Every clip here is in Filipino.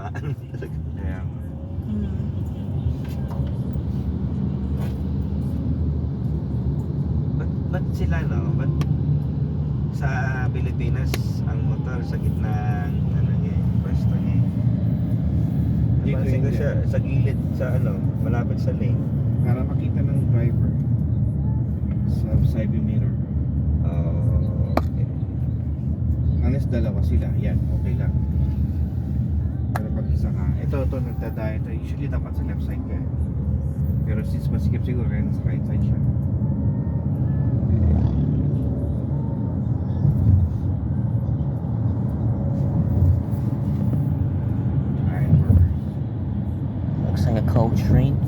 tamaan. Kaya, ba't sila ba't sa Pilipinas ang motor sa gitna ng ano niya, pwesto niya. Dito Napansin ko hindi. siya sa gilid sa malapit sa lane. para makita ng driver sa side view mirror. Okay. Unless dalawa sila, yan, okay lang. Pero pag isa ka, ito nagdadaya ito, usually dapat sa left side ka. Pero since masikip siguro, kaya nasa right side siya. Alright, perfect. Looks like a coal train.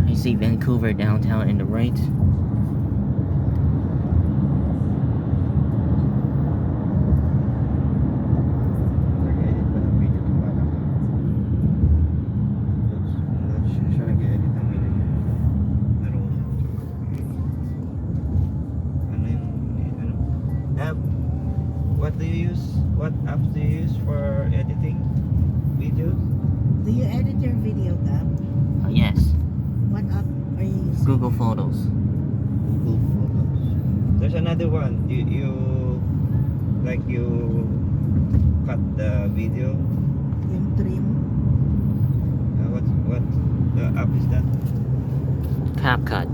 I see Vancouver downtown in the right. Nag-edit ba ng video itong bata to? Siya nag-edit ng video niya. Marunong. Ano yung app? What apps do you use for editing videos? Do you edit your video, Gab? Yes, What app are you using? Google Photos. Google Photos. There's another one. You cut the video. Yung trim? What the app is that? CapCut.